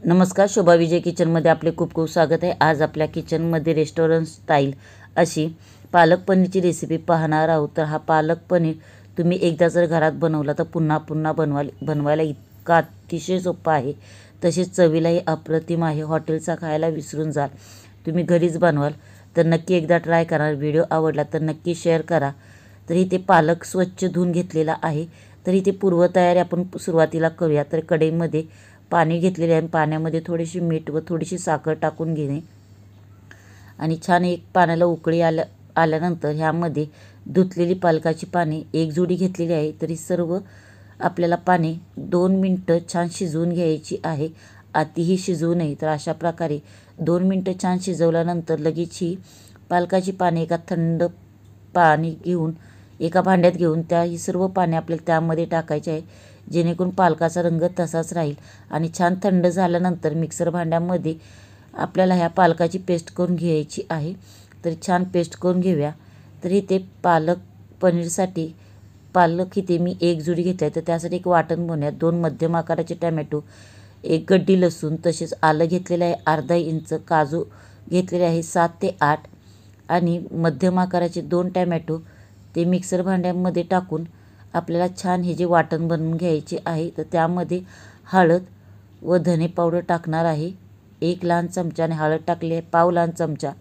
नमस्कार, शोभा विजय किचनमध्ये आपले खूप खूप स्वागत आहे। आज आपल्या किचनमध्ये रेस्टॉरंट स्टाईल अशी पालक पनीरची रेसिपी पाहणार आहोत। तर हा पालक पनीर तुम्ही एकदा जर घरात बनवला तर पुन्हा पुन्हा बनवायला इतका अतिशय सोपा आहे, तसेच चवीलाही अप्रतिम आहे। हॉटेलचा खायला विसरून जाल, तुम्ही घरीच बनवाल तर नक्की एकदा ट्राय करा। व्हिडिओ आवडला तर नक्की शेअर करा। तर इथे पालक स्वच्छ धुवून घेतलेला आहे। तर इथे पूर्वतयारी आपण सुरुवातीला करूया। तर कढईमध्ये पाणी घेतलेले आहे, पाण्यामध्ये थोडीशी मीठ व थोडीशी साखर टाकून घेणे आणि छान एक पाण्याला उकळी आल्यानंतर ह्यामध्ये धुतलेली पालकाची पाने एक जुडी घेतलेली आहे। तरी सर्व आपल्याला पाने 2 मिनटं छान शिजवून घ्यायची आहे, अतिही शिजवू नये। तर अशा प्रकारे 2 मिनटं छान शिजवल्यानंतर लगेच ही पालकाची पाने एका भांड्यात घेऊन ही सर्व पाने आपल्याला त्यामध्ये टाकायची आहे, जेणेकरून पालकाचा रंग तसाच राहील। आणि छान थंड झाल्यानंतर मिक्सर भांड्यामध्ये आपल्याला ह्या पालकाची पेस्ट करून घ्यायची आहे। तर छान पेस्ट करून घेऊया। तर इथे पालक पनीरसाठी पालक इथे मी एक जुडी घेतली आहे। तर त्यासाठी एक वाटण बनवूया। 2 मध्यम आकाराचे टमॅटो, 1 गड्डी लसूण, तसेच आलं घेतलेलं आहे अर्धा इंच, काजू घेतलेले आहे 7 ते 8 आणि मध्यम आकाराचे 2 टमॅटो ते मिक्सर भांड्यामध्ये टाकून आपल्याला छान हे जे वाटण बनवून घ्यायचे आहे। तर त्यामध्ये हळद व धने पावडर टाकणार आहे 1 लहान चमचा आणि हळद टाकली आहे पाव लहान चमचा,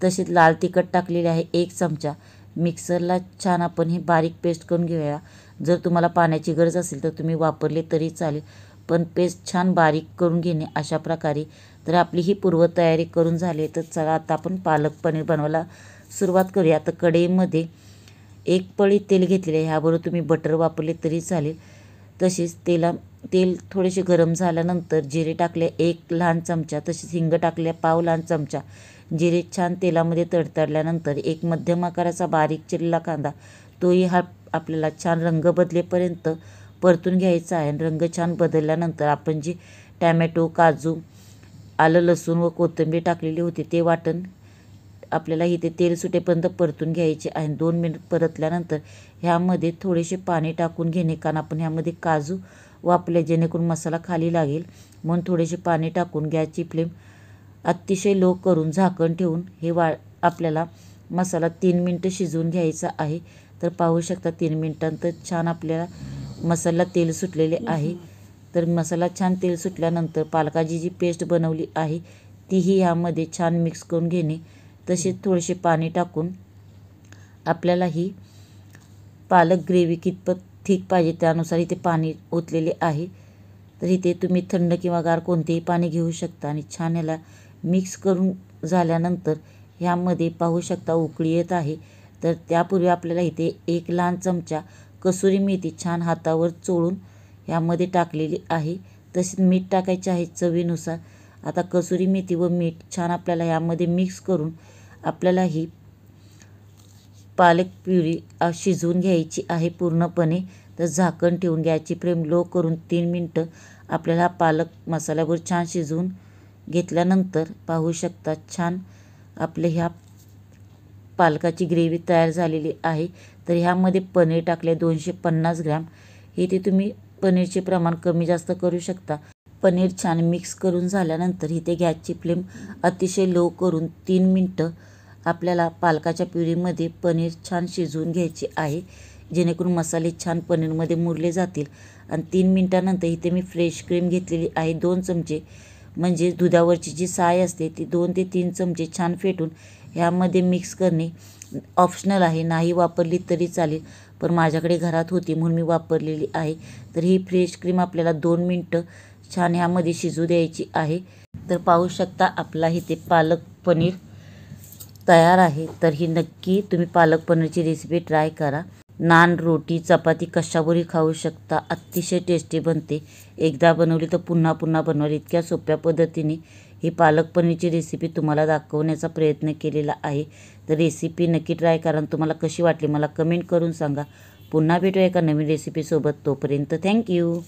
तसेच लाल तिखट टाकलेले आहे 1 चमचा। मिक्सरला छान आपण ही बारीक पेस्ट करून घेऊया। जर तुम्हाला पाण्याची गरज असेल तर तुम्ही वापरले तरी चालेल, पण पेस्ट छान बारीक करून घेणे अशा प्रकारे। तर आपली ही पूर्वतयारी करून झाली। तर चला आता आपण पालक पनीर बनवायला सुरुवात करूया। तर कढईमध्ये 1 पळी तेल घेतलेले आहे, ह्याबरोबर तुम्ही बटर वापरले तरी चालेल। तसेच तेल थोडेसे गरम झाल्यानंतर जिरे टाकले 1 लहान चमचा, तसेच हिंग टाकले पाव लहान चमचा। जिरे छान तेलामध्ये तडतडल्यानंतर 1 मध्यम आकाराचा बारीक चिरलेला कांदा, तोही आपल्याला छान रंग बदलेपर्यंत परतून घ्यायचा आहे। रंग छान बदलल्यानंतर आपण जे टॅमॅटो, काजू, आलं लसूण व कोथिंबीर टाकलेली होती ते वाटण आपल्याला इथे तेल सुटेपर्यंत परतून घ्यायचे आहे। 2 मिनिट परतल्यानंतर ह्यामध्ये थोडेसे पाणी टाकून घेणे, कारण आपण ह्यामध्ये काजू वापरले जेणेकरून मसाला खाली लागेल, म्हणून थोडेसे पाणी टाकून गॅसची फ्लेम अतिशय लो करून झाकण ठेवून आपल्याला मसाला 3 मिनिटं शिजवून घ्यायचा आहे। तर पाहू शकता 3 मिनिटांत छान आपल्याला मसाला तेल सुटलेले आहे। तर मसाला छान तेल सुटल्यानंतर पालकाची जी पेस्ट बनवली आहे तीही ह्यामध्ये छान मिक्स करून घेणे, तसेच थोडेसे पाणी टाकून आपल्याला ही पालक ग्रेव्ही कितपत थिक पाहिजे त्यानुसार इथे पाणी ओतलेले आहे। तर इथे तुम्ही थंड किंवा गार कोणतेही पाणी घेऊ शकता आणि छान याला मिक्स करून झाल्यानंतर ह्यामध्ये पाहू शकता उकळी येत आहे। तर त्यापूर्वी आपल्याला इथे 1 लहान चमचा कसुरी मेथी छान हातावर चोळून ह्यामध्ये टाकलेली आहे, तसेच मीठ टाकायचे आहे चवीनुसार। आता कसुरी मेथी व मीठ छान आपल्याला ह्यामध्ये मिक्स करून आपल्याला ही पालक प्युरी शिजवून घ्यायची आहे पूर्णपणे। तर झाकण ठेवून गॅसची फ्लेम लो करून 3 मिनिटं आपल्याला पालक मसाल्यावर छान शिजवून घेतल्यानंतर पाहू शकता छान आपल्या ह्या पालकाची ग्रेव्ही तयार झालेली आहे। तर ह्यामध्ये पनीर टाकले 250 ग्रॅम। इथे तुम्ही पनीरचे प्रमाण कमी जास्त करू शकता। पनीर छान मिक्स करून झाल्यानंतर इथे गॅसची फ्लेम अतिशय लो करून 3 मिनिटं आपल्याला पालकाच्या प्युरीमध्ये पनीर छान शिजवून घ्यायचे आहे, जेणेकरून मसाले छान पनीरमध्ये मुरले जातील। आणि 3 मिनिटांनंतर इथे मी फ्रेश क्रीम घेतलेली आहे 2 चमचे, म्हणजे दुधावरची जी साय असते ती 2 ते 3 चमचे छान फेटून ह्यामध्ये मिक्स करणे ऑप्शनल आहे, नाही वापरली तरी चालेल, पण माझ्याकडे घरात होती म्हणून मी वापरलेली आहे। तर ही फ्रेश क्रीम आपल्याला 2 मिनिटं छान ह्यामध्ये शिजू द्यायची आहे। तर पाहू शकता आपला इथे पालक पनीर तयार आहे। तर ही नक्की तुम्ही पालक पनीरची रेसिपी ट्राय करा। नान, रोटी, चपाती कशावरही खाऊ शकता, अतिशय टेस्टी बनते। एकदा बनवली तर पुन्हा पुन्हा बनवाल, इतक्या सोप्या पद्धतीने ही पालक पनीरची रेसिपी तुम्हाला दाखवण्याचा प्रयत्न केलेला आहे। तर रेसिपी नक्की ट्राय करा। तुम्हाला कशी वाटली मला कमेंट करून सांगा। पुन्हा भेटूया एका नवीन रेसिपीसोबत, तोपर्यंत थँक्यू।